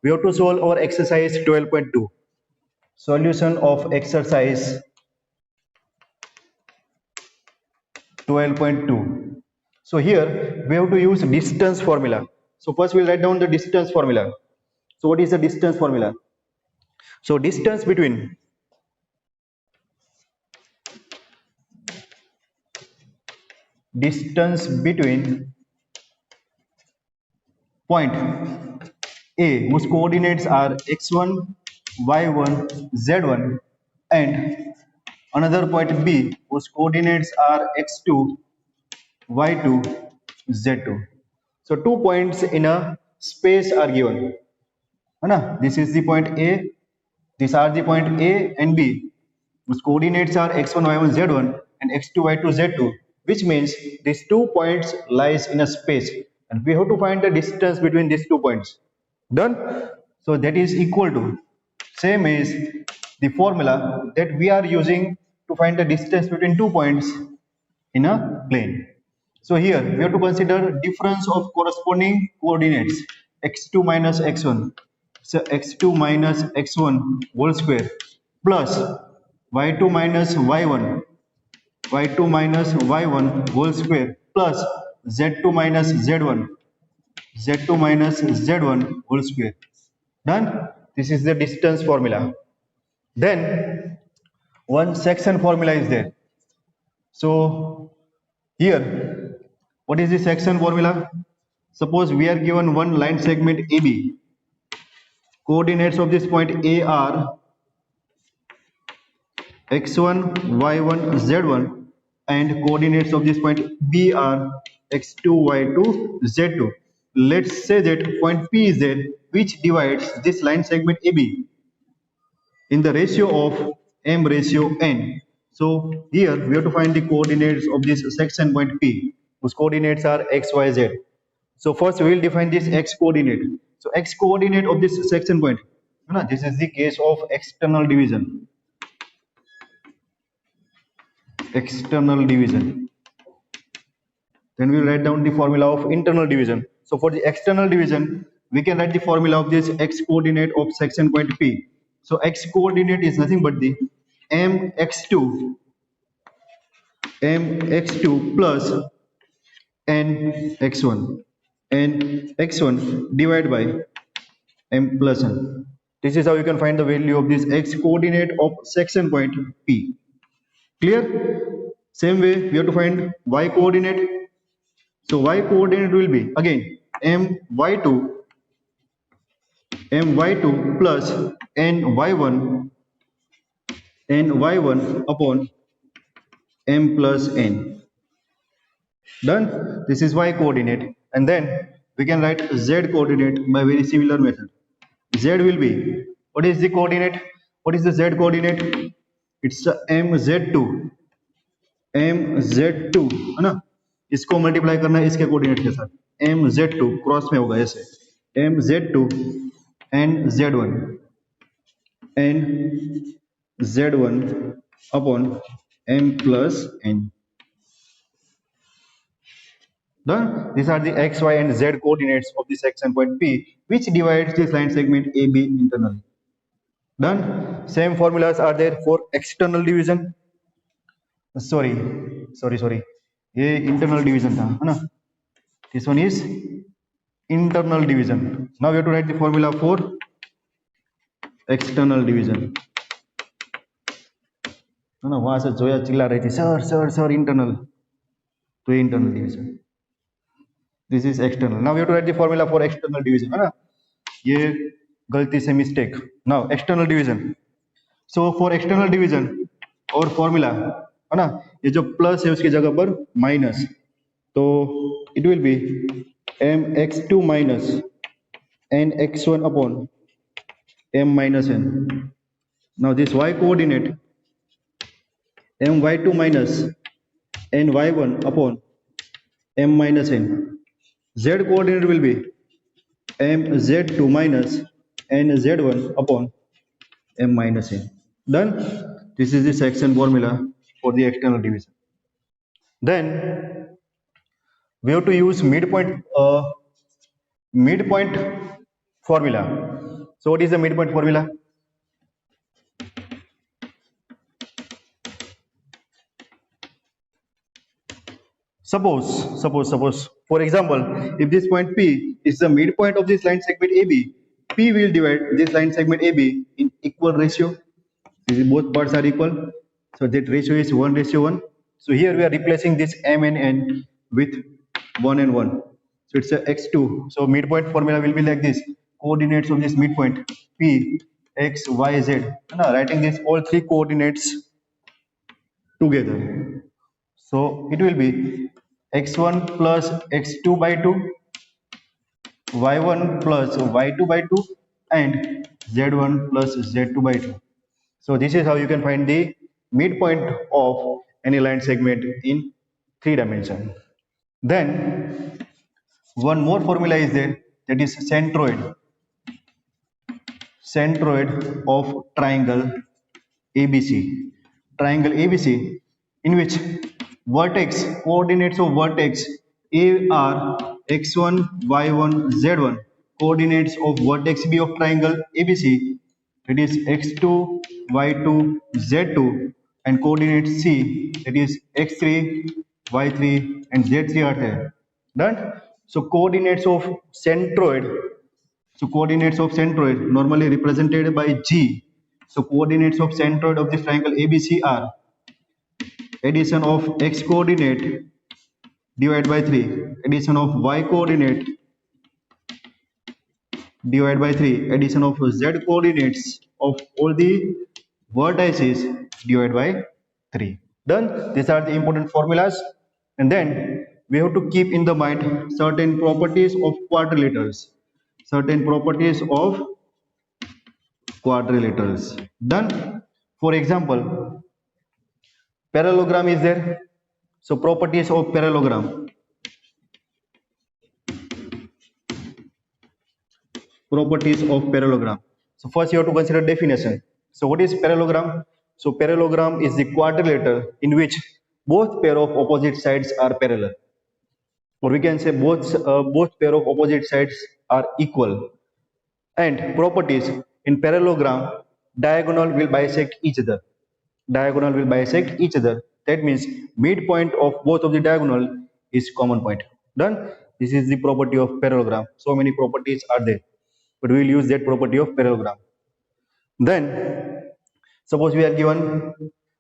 we have to solve our exercise 12.2. Solution of exercise 12.2. So here we have to use distance formula. So first we'll write down the distance formula. So what is the distance formula? So distance between point A whose coordinates are x1, y1, z1 and another point B whose coordinates are x2, y2, z2. So 2 points in a space are given. This is the point A, these are the point A and B whose coordinates are x1, y1, z1 and x2, y2, z2, which means these 2 points lies in a space and we have to find the distance between these 2 points. Done? So that is equal to, same is the formula that we are using to find the distance between 2 points in a plane. So here we have to consider difference of corresponding coordinates x2 minus x1. So x2 minus x1 whole square plus y2 minus y1, y2 minus y1 whole square plus z2 minus z1, z2 minus z1 whole square. Done? This is the distance formula. Then one section formula is there. So here, what is the section formula? Suppose we are given one line segment AB. Coordinates of this point A are x1, y1, z1 and coordinates of this point B are x2, y2, z2. Let's say that point P is there which divides this line segment AB in the ratio of m ratio n. So here we have to find the coordinates of this section point P whose coordinates are x, y, z. So first we will define this x coordinate. So x coordinate of this section point. This is the case of external division. External division. Then we will write down the formula of internal division. So for the external division, we can write the formula of this x coordinate of section point P. So x coordinate is nothing but the mx2 plus nx1 and x1 divided by m plus n. This is how you can find the value of this x coordinate of section point P. Clear? Same way we have to find y coordinate. So y coordinate will be again my2 plus ny1 upon m plus n. Done? This is y coordinate and then we can write z coordinate by very similar method. Z will be, what is the coordinate? What is the z coordinate? It's mz2 है ना, इसको multiply करना है इसके coordinate के साथ mz2 cross में होगा ऐसे mz2 and z1 upon m plus n. Done? These are the x, y and z coordinates of the section point P which divides this line segment AB internally. Done? Same formulas are there for external division. Sorry, ये internal division था, है ना? This one is internal division. Now we have to write the formula for external division. है ना? वहाँ से जोया चिल्ला रही थी सर internal, तो internal division. This is external. Now we have to write the formula for external division, है ना? ये गलती से mistake. Now external division. So for external division और formula है ना, ये जो प्लस है उसकी जगह पर माइनस, तो it will be mx2 minus nx1 upon m minus n. Now this y coordinate my2 minus ny1 upon m minus n. Z coordinate will be mz2 minus nz1 upon m minus n. Done? This is the section formula for the external division. Then we have to use midpoint formula. So what is the midpoint formula? Suppose, for example, if this point P is the midpoint of this line segment AB, P will divide this line segment AB in equal ratio. Both parts are equal, so that ratio is 1:1. So here we are replacing this M and N with 1 and 1. So it's a x2. So midpoint formula will be like this. Coordinates of this midpoint P, X, Y, Z. Now writing this all three coordinates together. So it will be x1 plus x2 by 2, y1 plus y2 by 2, and z1 plus z2 by 2. So this is how you can find the midpoint of any line segment in 3 dimension. Then one more formula is there, that is centroid of triangle ABC. Triangle ABC, in which vertex coordinates of vertex A are x1, y1, z1. Coordinates of vertex B of triangle ABC, it is x2, y2, z2, and coordinate C, that is x3, y3, and z3 are there. Done. So coordinates of centroid. So coordinates of centroid normally represented by G. So coordinates of centroid of this triangle ABC are addition of x coordinate divided by 3, addition of y coordinate divided by 3, addition of z coordinates of all the vertices divided by 3. Done. These are the important formulas. And then we have to keep in the mind certain properties of quadrilaterals. Certain properties of quadrilaterals. Done. For example, parallelogram is there. So properties of parallelogram. Properties of parallelogram. So first you have to consider definition. So what is parallelogram? So parallelogram is the quadrilateral in which both pair of opposite sides are parallel, or we can say both pair of opposite sides are equal. And properties in parallelogram, diagonal will bisect each other. Diagonal will bisect each other. That means midpoint of both of the diagonal is common point. Done. This is the property of parallelogram. So many properties are there, but we will use that property of parallelogram. Then suppose we are given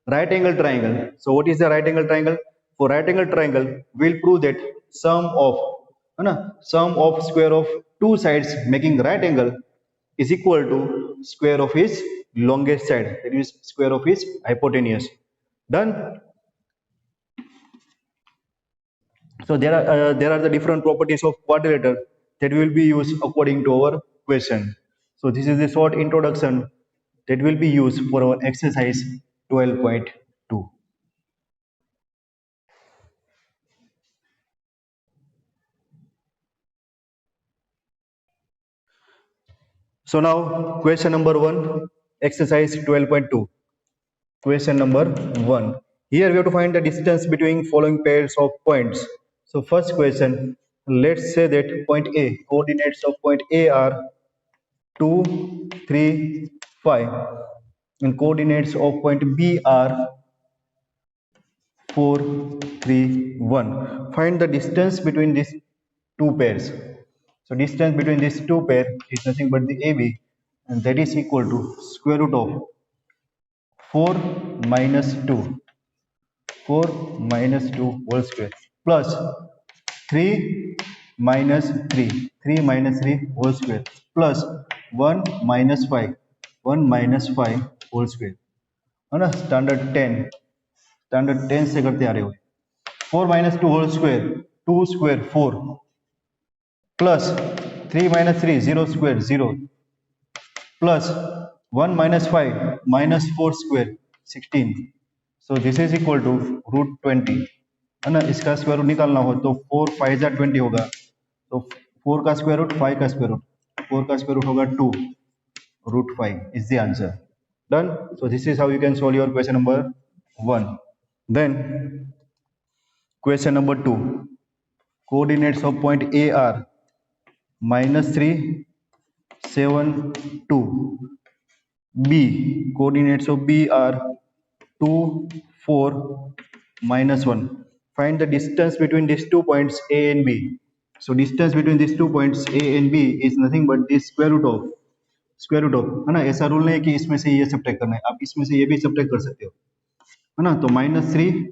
right angle triangle. So what is the right angle triangle? For right angle triangle, we will prove that sum of square of two sides making right angle is equal to square of its longest side, that is square of its hypotenuse. Done. So there are the different properties of quadrilateral that will be used according to our question. So this is the short introduction that will be used for our exercise 12.2. So now question number 1, exercise 12.2. Question number 1. Here we have to find the distance between following pairs of points. So first question, let's say that point A, coordinates of point A are 2, 3, 5, and coordinates of point B are 4, 3, 1. Find the distance between these two pairs. So distance between these two pairs is nothing but the AB, and that is equal to square root of 4 minus 2, 4 minus 2 whole square, plus 3 minus 3, 3 minus 3 whole square, plus 1 minus 5, 1 minus 5 whole square. है ना, standard 10 से करते आ रहे हो. 4 minus 2 whole square, 2 square 4, plus 3 minus 3 0 square 0, plus 1 minus 5 minus 4 square 16. So this is equal to root 20. है ना, इसका square root निकालना हो तो 4 5 जा 20 होगा, तो 4 का स्क्वायर रूट 5 का स्क्वायर रूट, 4 का स्क्वायर रूट होगा 2, root 5 is the answer. Done. So this is how you can solve your question number 1. Then question number 2, coordinates of point A are -3, 7, 2. B, coordinates of B are 2, 4, minus 1. Find the distance between these 2 points A and B. So distance between these 2 points A and B is nothing but the square root of, है ना. ऐसा rule नहीं है कि इसमें से ये subtract करना है, आप इसमें से ये भी सब्ट्रैक्ट कर सकते हो, है ना. तो -3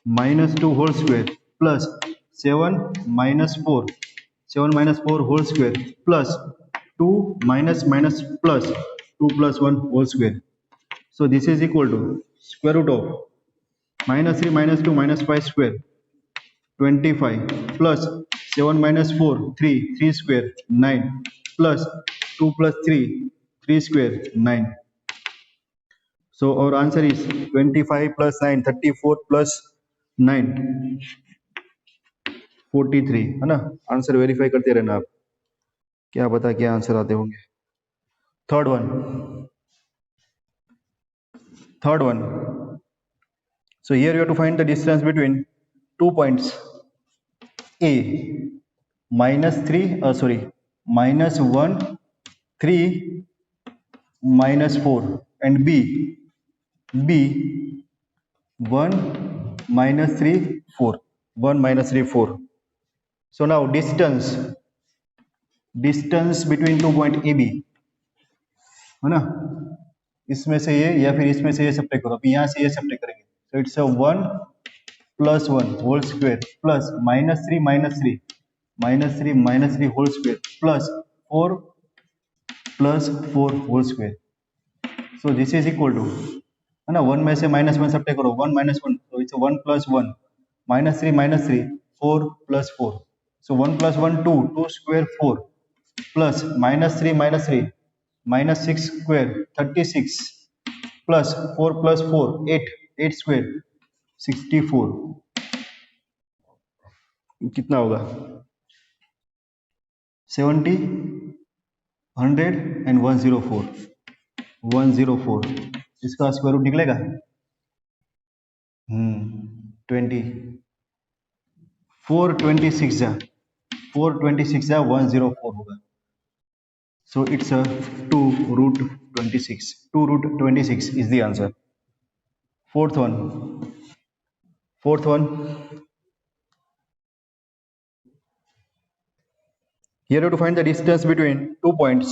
-2 whole square plus 7 -4 whole square plus 2 minus plus 2 plus 1 whole square. So this is equal to square root of -3 -2 -5 square 25 plus 7 -4 3 square 9 plus 2 plus 3 square 9. So our answer is 25 plus 9 34 plus 9 43, है ना. Answer verify करते रहना आप, क्या पता क्या answer आते होंगे. Third one. So here you have to find the distance between 2 points A, -1 3 -4, and B 1 -3 4 1 -3 4. So now distance between 2 point AB, है ना. इसमें से ये या फिर इसमें से ये सब्ट्रैक्ट करो, अभी यहाँ से ये सब्ट्रैक्ट करेंगे. So it's a 1 plus 1 whole square plus -3 whole square plus 4 plus 4 whole square. So this is equal to, है ना, 1 में से -1 सब्ट्रैक्ट करो, 1 -1, so it's a 1 plus 1 -3 4 plus 4. So 1 plus 1 2 square 4 plus -3 -6 square 36 plus 4 plus 4 8 square 64. कितना होगा? 70 100 and 104. इसका square root निकलेगा 20 426 104 होगा. So it's a 2 root 26. 2 root 26 is the answer. Fourth one. Here you have to find the distance between 2 points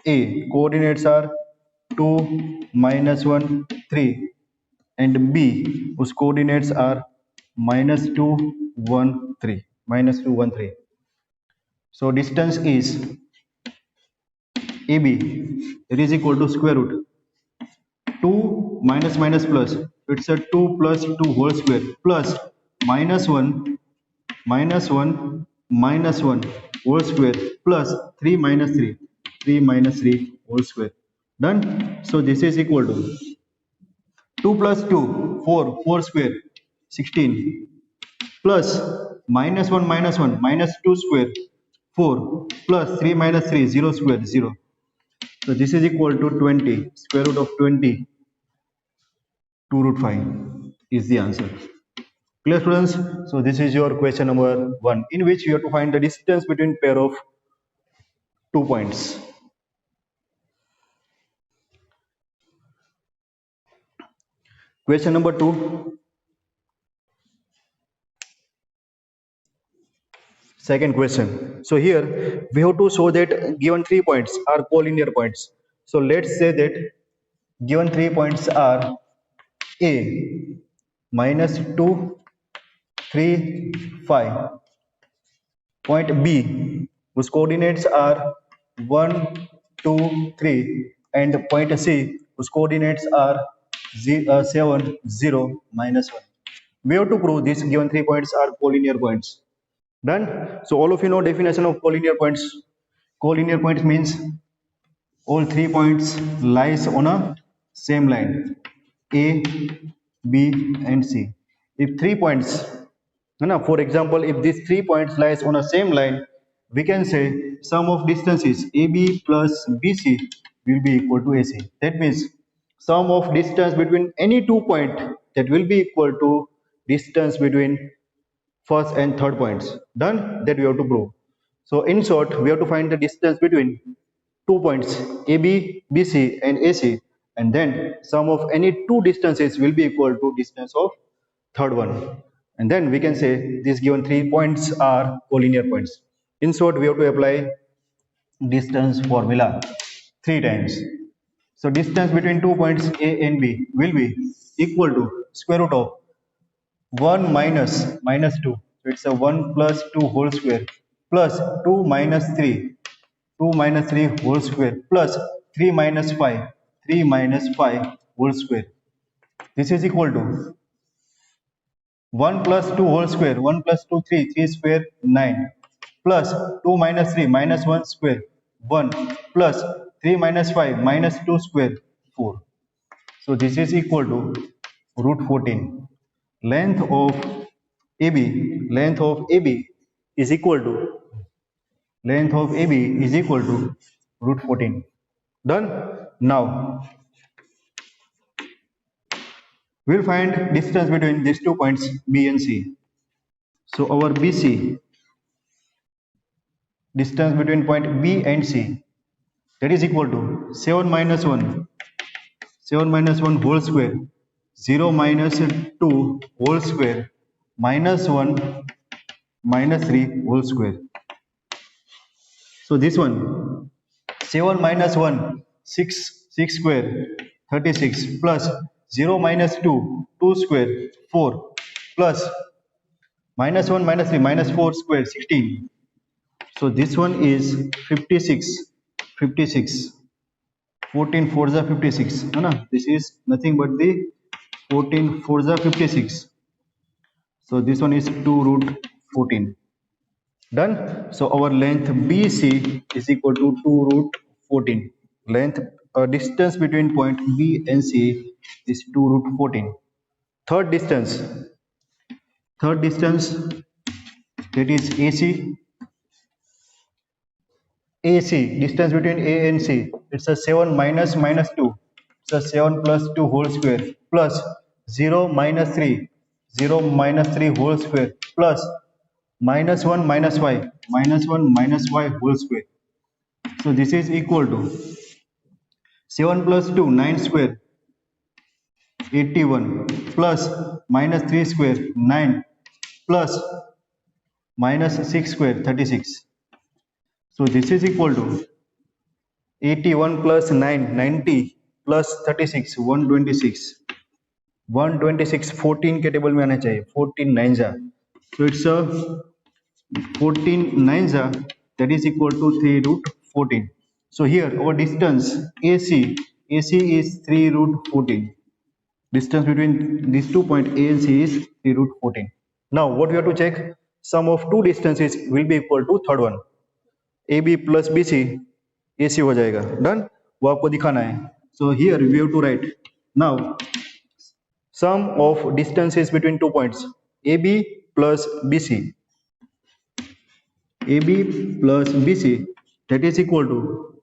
A. Coordinates are 2 -1 3, and B, whose coordinates are -2 1 3. So distance is AB, it is equal to square root 2 minus plus, it's a 2 plus 2 whole square plus -1 whole square plus 3 minus 3 whole square. Done. So this is equal to 2 plus 2 4 square 16 plus -1 -2 square 4 plus 3 minus 3 0 square 0. So this is equal to 20. Square root of 20 2 root 5 is the answer. Clear, students? So this is your question number 1, in which you have to find the distance between pair of 2 points. Question number 2. Second question. So here we have to show that given 3 points are collinear points. So let's say that given 3 points are A -2 3 5, point B whose coordinates are 1 2 3, and point C whose coordinates are 7 0 -1. We have to prove these given 3 points are collinear points. Done. So all of you know definition of collinear points. Collinear points means all 3 points lies on a same line, A, B and C. If 3 points, for example, if these 3 points lies on a same line, we can say sum of distances AB plus BC will be equal to AC. That means sum of distance between any 2 points, that will be equal to distance between first and third points. Done. That we have to prove. So in short, we have to find the distance between 2 points AB, BC and AC, and then sum of any two distances will be equal to distance of third one. And then we can say these given 3 points are collinear points. In short, we have to apply distance formula 3 times. So distance between 2 points A and B will be equal to square root of 1 minus 2. So it's a 1 plus 2 whole square plus 2 minus 3. 2 minus 3 whole square plus 3 minus 5. 3 minus 5 whole square. This is equal to 1 plus 2 whole square. 1 plus 2 3. 3 square 9 plus 2 minus 3 minus 1 square 1 plus 3 minus 5 minus 2 square 4. So this is equal to root 14. Length of AB is equal to root 14. Done. Now we'll find distance between these 2 points B and C. So our BC, distance between point B and C, that is equal to 7 minus 1 whole square, 0 minus 2 whole square, minus 1 minus 3 whole square. So this one 7 minus 1 6 square 36 plus 0 minus 2 2 square 4 plus minus 1 minus 3 minus 4 square 16. So this one is 56 14 4s are 56 this is nothing but the 14 4s are 56. So this one is 2 root 14. Done. So our length BC is equal to 2 root 14. Length distance between point B and C is 2 root 14. Third distance that is AC distance between A and C, it's a 7 minus 2, it's a 7 plus 2 whole square plus 0 minus 3 whole square plus minus 1 minus 5 whole square. So this is equal to 7 plus 2 9 square 81 plus minus 3 square 9 plus minus 6 square 36. So this is equal to 81 plus 9 90 plus 36 126 14 के table में आना चाहिए 14 9 जा. So it's a 14 9 जा, that is equal to 3 root 14. So here our distance AC is 3 root 14. Distance between these 2 points A and C is 3 root 14. Now what we have to check, sum of two distances will be equal to third one. AB plus BC AC हो जाएगा. Done. वो आपको दिखाना है. So here we have to write now sum of distances between 2 points AB plus BC. AB plus BC, that is equal to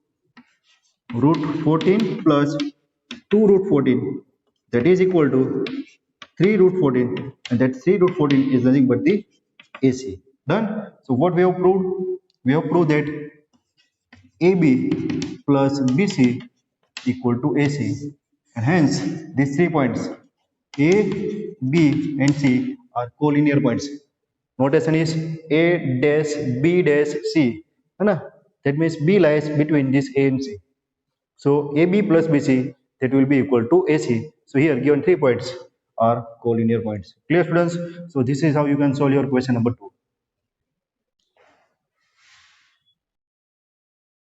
root 14 plus 2 root 14, that is equal to 3 root 14, and that 3 root 14 is nothing but the AC. Done. So what we have proved? We have proved that AB plus BC equal to AC, and hence these 3 points A, B and C are collinear points. Notation is A dash B dash C, that means B lies between this A and C. So AB plus BC, that will be equal to AC. So here given 3 points are collinear points. Clear students? So this is how you can solve your question number 2.